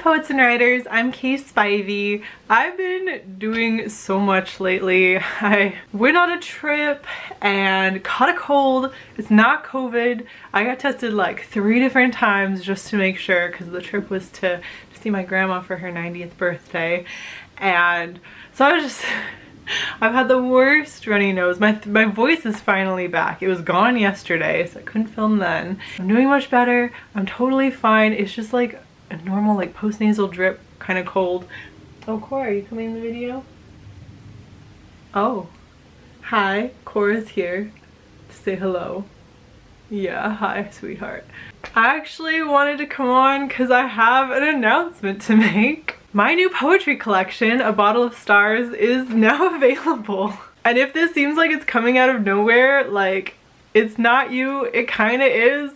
poets and writers, I'm Kaye Spivey. I've been doing so much lately. I went on a trip and caught a cold. It's not COVID. I got tested like 3 different times just to make sure, because the trip was to see my grandma for her 90th birthday. And so I was just, I've had the worst runny nose. My voice is finally back. It was gone yesterday, so I couldn't film then. I'm doing much better. I'm totally fine. It's just like a normal like post-nasal drip kind of cold. Oh, Cora, are you coming in the video? Oh, hi, Cora's here to say hello. Yeah, hi, sweetheart. I actually wanted to come on because I have an announcement to make. My new poetry collection, A Bottle of Stars, is now available. And if this seems like it's coming out of nowhere, like, it's not you, it kind of is.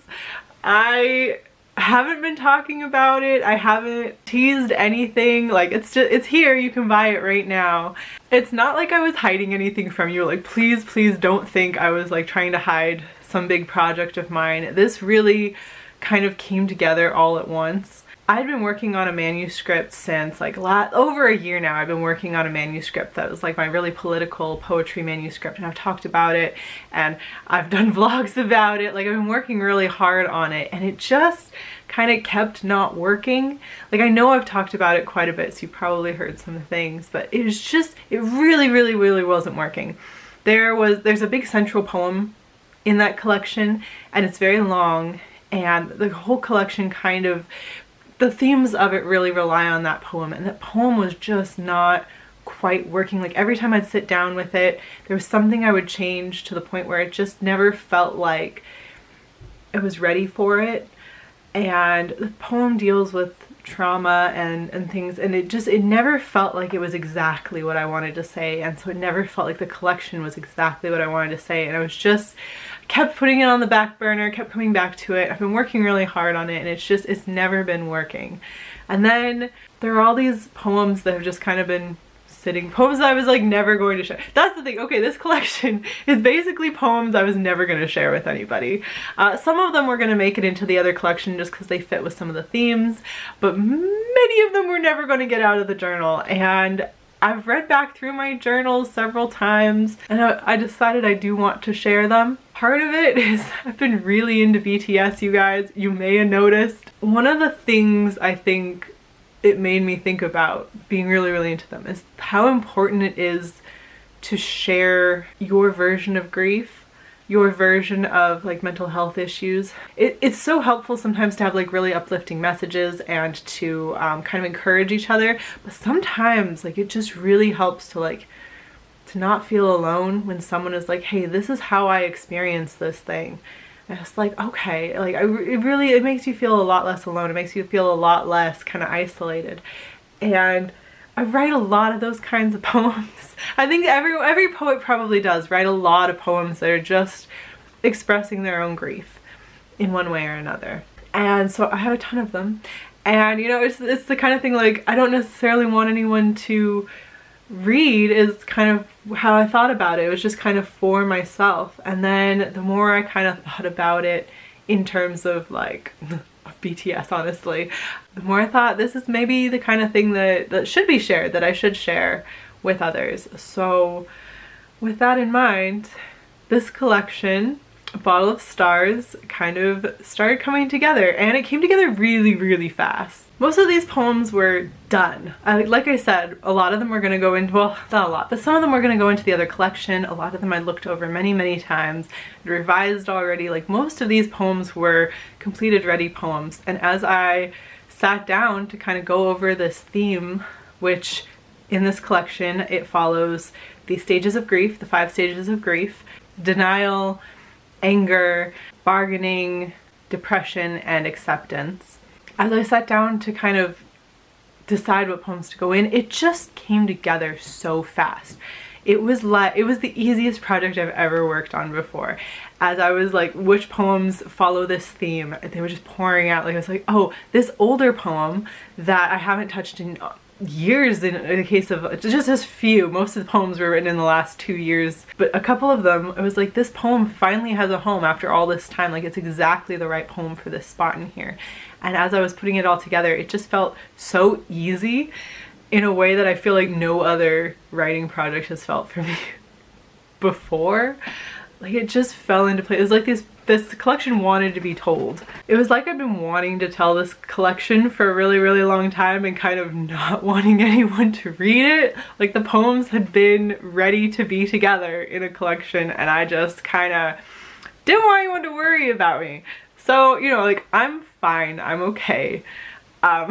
I haven't been talking about it. I haven't teased anything. Like, it's here. You can buy it right now. It's not like I was hiding anything from you. Like, please don't think I was like trying to hide some big project of mine. This really kind of came together all at once. I'd been working on a manuscript since like over a year now. I've been working on a manuscript that was like my really political poetry manuscript, and I've talked about it and I've done vlogs about it. Like, I've been working really hard on it, and it just kind of kept not working. Like, I know I've talked about it quite a bit, so you probably heard some things, but it was just, it really wasn't working. There's a big central poem in that collection, and it's very long, and the whole collection kind of, the themes of it really rely on that poem, and that poem was just not quite working. Like, every time I'd sit down with it, there was something I would change to the point where it just never felt like it was ready for it. And the poem deals with trauma and things, and it never felt like it was exactly what I wanted to say, and so it never felt like the collection was exactly what I wanted to say, and I was just kept putting it on the back burner, kept coming back to it. I've been working really hard on it, and it's never been working. And then there are all these poems that have just kind of been sitting, poems I was like never going to share. That's the thing. Okay, this collection is basically poems I was never going to share with anybody. Some of them were going to make it into the other collection just because they fit with some of the themes, but many of them were never going to get out of the journal. And I've read back through my journals several times, and I decided I do want to share them. Part of it is I've been really into BTS, you guys. You may have noticed. One of the things I think it made me think about being really into them is how important it is to share your version of grief, your version of like mental health issues. It's so helpful sometimes to have like really uplifting messages and to kind of encourage each other, but sometimes like it just really helps to not feel alone when someone is like, hey, this is how I experience this thing. And it's like, okay, like it makes you feel a lot less alone. It makes you feel a lot less kind of isolated. And I write a lot of those kinds of poems. I think every poet probably does write a lot of poems that are just expressing their own grief in one way or another. And so I have a ton of them. And you know, it's the kind of thing like I don't necessarily want anyone to read, is kind of how I thought about it. It was just kind of for myself. And then the more I kind of thought about it in terms of like BTS, honestly, the more I thought this is maybe the kind of thing that should be shared, that I should share with others. So with that in mind, this collection, A Bottle of Stars, kind of started coming together, and it came together really fast. Most of these poems were done. Like I said, a lot of them were going to go into, well, not a lot, but some of them were going to go into the other collection. A lot of them I looked over many times, revised already. Like, most of these poems were completed ready poems. And as I sat down to kind of go over this theme, which in this collection, it follows the stages of grief, the 5 stages of grief: denial, anger, bargaining, depression, and acceptance. As I sat down to kind of decide what poems to go in, it just came together so fast. It was the easiest project I've ever worked on before. As I was like, which poems follow this theme? They were just pouring out. Like, I was like, oh, this older poem that I haven't touched in years in the case of just as few. Most of the poems were written in the last 2 years, but a couple of them, it was like, this poem finally has a home after all this time. Like, it's exactly the right poem for this spot in here. And as I was putting it all together, it just felt so easy in a way that I feel like no other writing project has felt for me before. Like, it just fell into place. It was like this collection wanted to be told. It was like I've been wanting to tell this collection for a really, really long time and kind of not wanting anyone to read it. Like, the poems had been ready to be together in a collection, and I just kind of didn't want anyone to worry about me. So, you know, like, I'm fine, I'm okay. I'm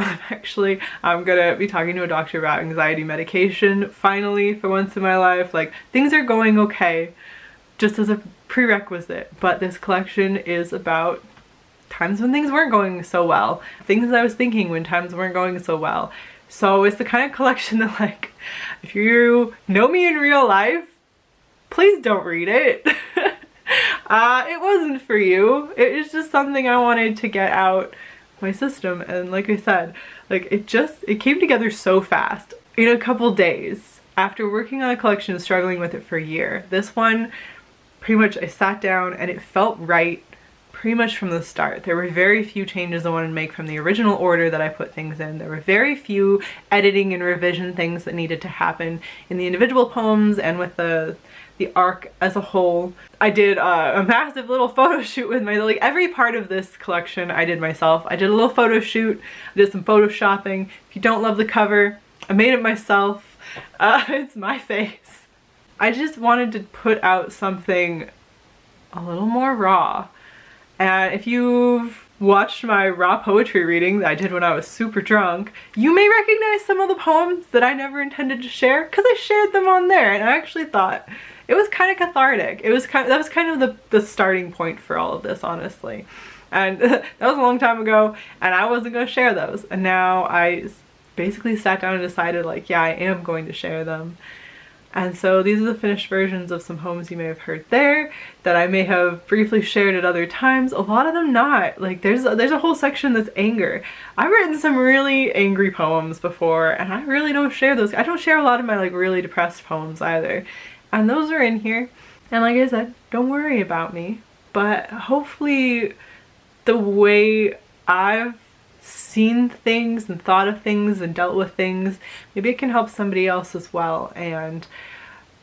gonna be talking to a doctor about anxiety medication finally, for once in my life. Like, things are going okay, just as a prerequisite, but this collection is about times when things weren't going so well, things I was thinking when times weren't going so well. So it's the kind of collection that, like, if you know me in real life, please don't read it. It wasn't for you. It was just something I wanted to get out my system, and like I said, like, it came together so fast in a couple days after working on a collection and struggling with it for a year. This one, pretty much, I sat down and it felt right pretty much from the start. There were very few changes I wanted to make from the original order that I put things in. There were very few editing and revision things that needed to happen in the individual poems and with the arc as a whole. I did a massive little photo shoot with like, every part of this collection I did myself. I did a little photo shoot, I did some photoshopping. If you don't love the cover, I made it myself. It's my face. I just wanted to put out something a little more raw. And if you've watched my raw poetry reading that I did when I was super drunk, you may recognize some of the poems that I never intended to share, because I shared them on there, and I actually thought it was kind of cathartic. That was kind of the starting point for all of this, honestly. And that was a long time ago, and I wasn't going to share those. And now I basically sat down and decided, like, yeah, I am going to share them. And so these are the finished versions of some poems you may have heard there that I may have briefly shared at other times. A lot of them not. Like, there's a whole section that's anger. I've written some really angry poems before, and I really don't share those. I don't share a lot of my, like, really depressed poems either. And those are in here. And like I said, don't worry about me. But hopefully the way I've seen things and thought of things and dealt with things, maybe it can help somebody else as well and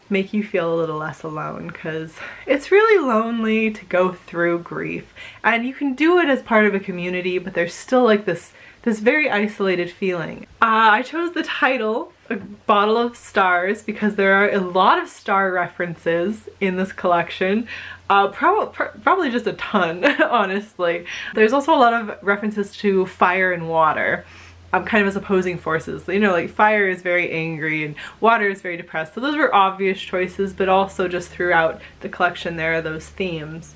make you feel a little less alone, because it's really lonely to go through grief, and you can do it as part of a community, but there's still like this very isolated feeling. I chose the title, A Bottle of Stars, because there are a lot of star references in this collection. Probably just a ton, honestly. There's also a lot of references to fire and water, kind of as opposing forces. You know, like, fire is very angry and water is very depressed. So those were obvious choices, but also just throughout the collection there are those themes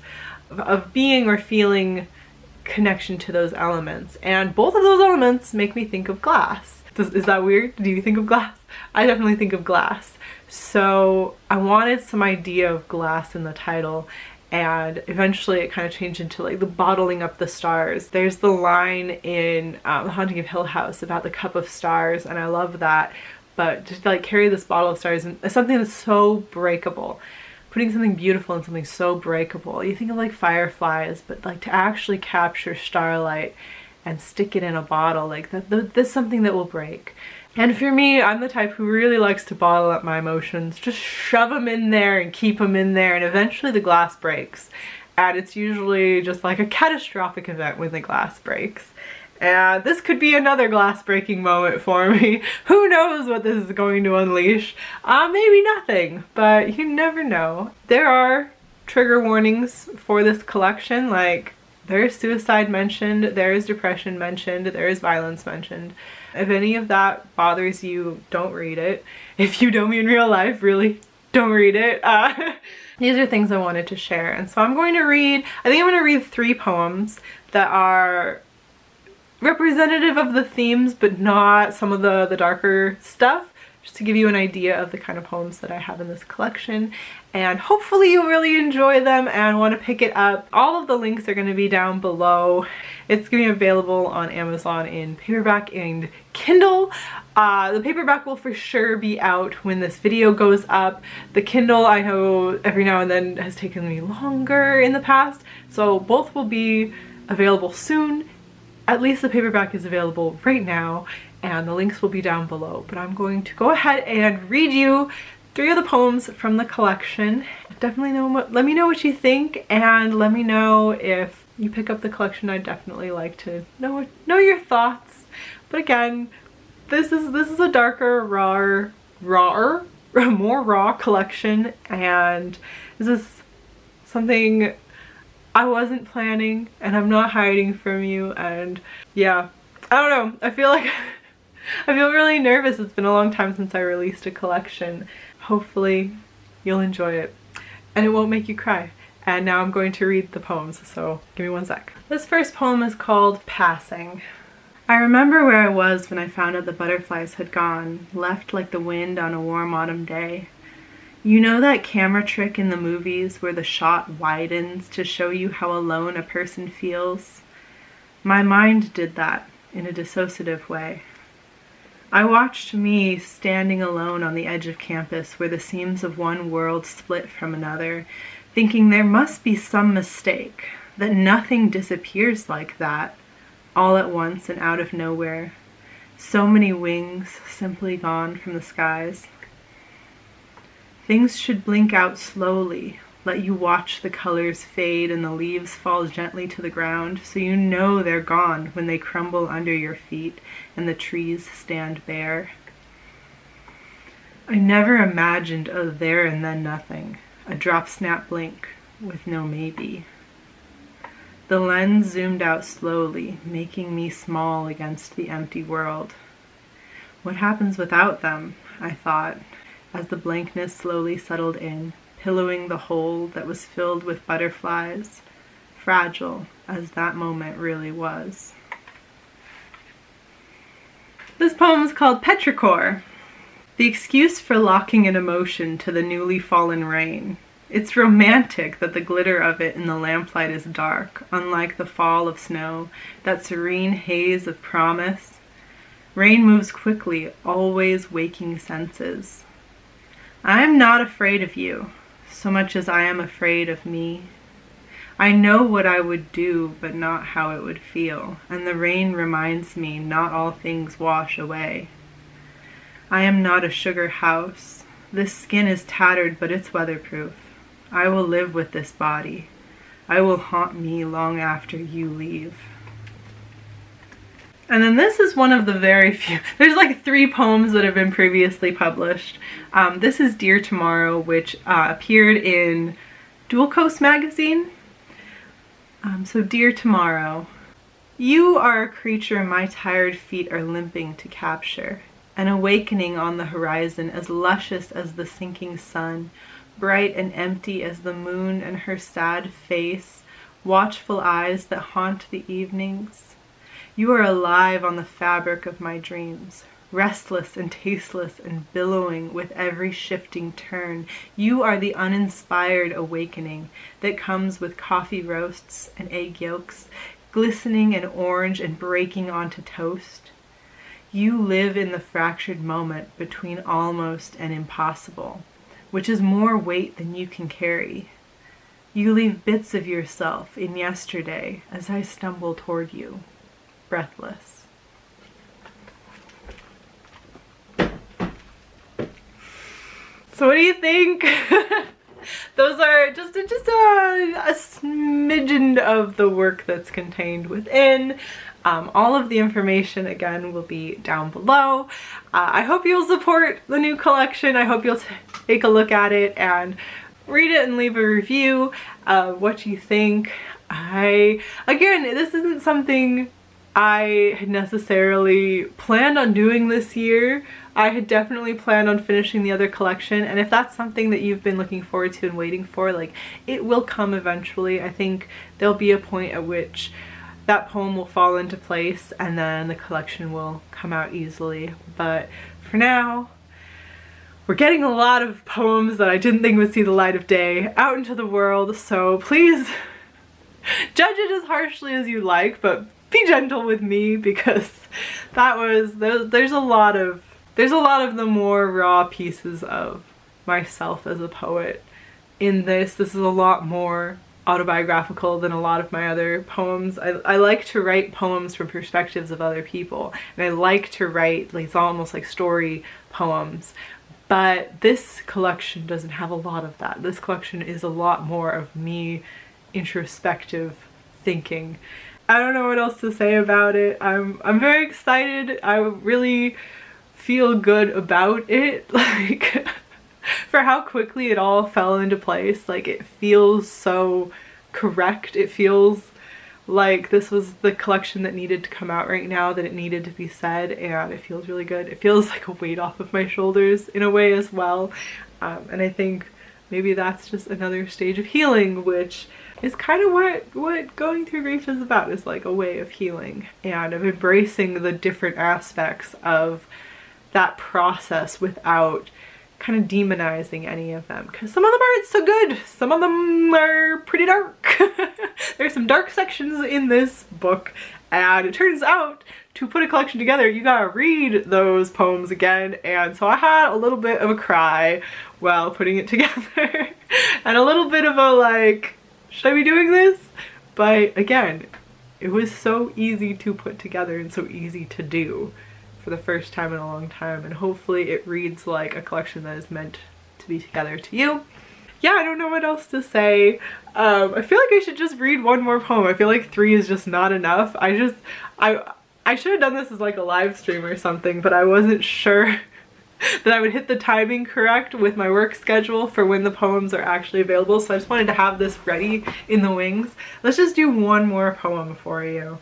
of being or feeling connection to those elements. And both of those elements make me think of glass. Is that weird? Do you think of glass? I definitely think of glass. So I wanted some idea of glass in the title, and eventually it kind of changed into like the bottling up the stars. There's the line in The Haunting of Hill House about the cup of stars, and I love that. But just to like carry this bottle of stars and something that's so breakable, putting something beautiful in something so breakable. You think of like fireflies, but like to actually capture starlight and stick it in a bottle, like that's something that will break. And for me, I'm the type who really likes to bottle up my emotions, just shove them in there and keep them in there, and eventually the glass breaks. And it's usually just like a catastrophic event when the glass breaks. And this could be another glass breaking moment for me. Who knows what this is going to unleash? Maybe nothing, but you never know. There are trigger warnings for this collection, like there is suicide mentioned, there is depression mentioned, there is violence mentioned. If any of that bothers you, don't read it. If you know me in real life, really, don't read it. These are things I wanted to share. And so I think I'm going to read 3 poems that are representative of the themes, but not some of the darker stuff. just to give you an idea of the kind of poems that I have in this collection. And hopefully you really enjoy them and want to pick it up. All of the links are going to be down below. It's going to be available on Amazon in paperback and Kindle. The paperback will for sure be out when this video goes up. The Kindle, I know every now and then has taken me longer in the past, so both will be available soon. At least the paperback is available right now, and the links will be down below. But I'm going to go ahead and read you 3 of the poems from the collection. Definitely let me know what you think, and let me know if you pick up the collection. I'd definitely like to know your thoughts. But again, this is a darker, more raw collection, and this is something I wasn't planning and I'm not hiding from you. And yeah, I don't know, I feel really nervous. It's been a long time since I released a collection. Hopefully you'll enjoy it and it won't make you cry. And now I'm going to read the poems, so give me one sec. This first poem is called Passing. I remember where I was when I found out the butterflies had gone, left like the wind on a warm autumn day. You know that camera trick in the movies where the shot widens to show you how alone a person feels? My mind did that in a dissociative way. I watched me standing alone on the edge of campus where the seams of one world split from another, thinking there must be some mistake, that nothing disappears like that, all at once and out of nowhere. So many wings simply gone from the skies. Things should blink out slowly, let you watch the colors fade and the leaves fall gently to the ground, so you know they're gone when they crumble under your feet and the trees stand bare. I never imagined a there and then nothing, a drop snap blink with no maybe. The lens zoomed out slowly, making me small against the empty world. What happens without them, I thought, as the blankness slowly settled in, pillowing the hole that was filled with butterflies, fragile as that moment really was. This poem is called Petrichor, the excuse for locking an emotion to the newly fallen rain. It's romantic that the glitter of it in the lamplight is dark, unlike the fall of snow, that serene haze of promise. Rain moves quickly, always waking senses. I am not afraid of you, so much as I am afraid of me. I know what I would do, but not how it would feel, and the rain reminds me not all things wash away. I am not a sugar house. This skin is tattered, but it's weatherproof. I will live with this body. I will haunt me long after you leave. And then this is one of the very few, there's like 3 poems that have been previously published. This is Dear Tomorrow, which appeared in Dual Coast magazine. So Dear Tomorrow, you are a creature my tired feet are limping to capture, an awakening on the horizon as luscious as the sinking sun, bright and empty as the moon and her sad face, watchful eyes that haunt the evenings. You are alive on the fabric of my dreams, restless and tasteless and billowing with every shifting turn. You are the uninspired awakening that comes with coffee roasts and egg yolks, glistening and orange and breaking onto toast. You live in the fractured moment between almost and impossible, which is more weight than you can carry. You leave bits of yourself in yesterday as I stumble toward you, breathless. So what do you think? Those are just a smidgen of the work that's contained within. All of the information, again, will be down below. I hope you'll support the new collection. I hope you'll take a look at it and read it and leave a review of what you think. Again, this isn't something I had necessarily planned on doing this year. I had definitely planned on finishing the other collection, and if that's something that you've been looking forward to and waiting for, like, it will come eventually. I think there'll be a point at which that poem will fall into place and then the collection will come out easily. But for now, we're getting a lot of poems that I didn't think would see the light of day out into the world, so please judge it as harshly as you like, but be gentle with me, because there's a lot of the more raw pieces of myself as a poet in this. This is a lot more autobiographical than a lot of my other poems. I like to write poems from perspectives of other people, and I like to write like, it's almost like story poems, but this collection doesn't have a lot of that. This collection is a lot more of me introspective thinking. I don't know what else to say about it. I'm very excited. I really feel good about it, like for how quickly it all fell into place. Like, it feels so correct. It feels like this was the collection that needed to come out right now, that it needed to be said, and it feels really good. It feels like a weight off of my shoulders in a way as well, and I think maybe that's just another stage of healing, which is kind of what going through grief is about, is like a way of healing and of embracing the different aspects of that process without kind of demonizing any of them, because some of them aren't so good. Some of them are pretty dark. There's some dark sections in this book, and it turns out to put a collection together, you gotta read those poems again, and so I had a little bit of a cry while putting it together and a little bit of a like, should I be doing this? But again, it was so easy to put together and so easy to do for the first time in a long time, and hopefully it reads like a collection that is meant to be together to you. Yeah, I don't know what else to say. I feel like I should just read one more poem. I feel like 3 is just not enough. I should have done this as like a live stream or something, but I wasn't sure that I would hit the timing correct with my work schedule for when the poems are actually available, so I just wanted to have this ready in the wings. Let's just do one more poem for you.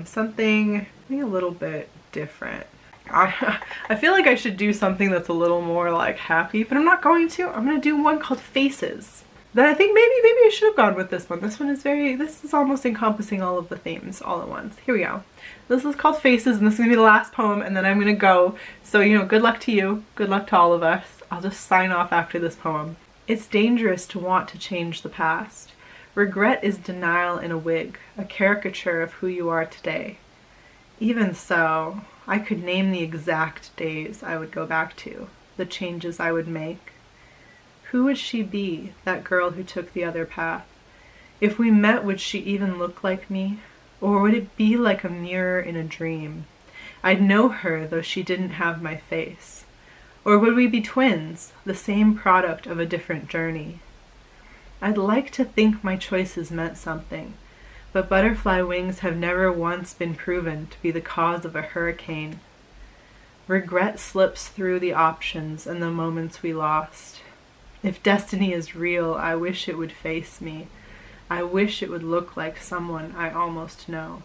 Something maybe a little bit different. I feel like I should do something that's a little more like happy, but I'm not going to. I'm gonna do one called Faces. That I think maybe I should have gone with this one. This is almost encompassing all of the themes all at once. Here we go. This is called Faces, and this is gonna be the last poem, and then I'm gonna go. So, you know, good luck to you. Good luck to all of us. I'll just sign off after this poem. It's dangerous to want to change the past. Regret is denial in a wig, a caricature of who you are today. Even so, I could name the exact days I would go back to, the changes I would make. Who would she be, that girl who took the other path? If we met, would she even look like me? Or would it be like a mirror in a dream? I'd know her, though she didn't have my face. Or would we be twins, the same product of a different journey? I'd like to think my choices meant something, but butterfly wings have never once been proven to be the cause of a hurricane. Regret slips through the options and the moments we lost. If destiny is real, I wish it would face me. I wish it would look like someone I almost know.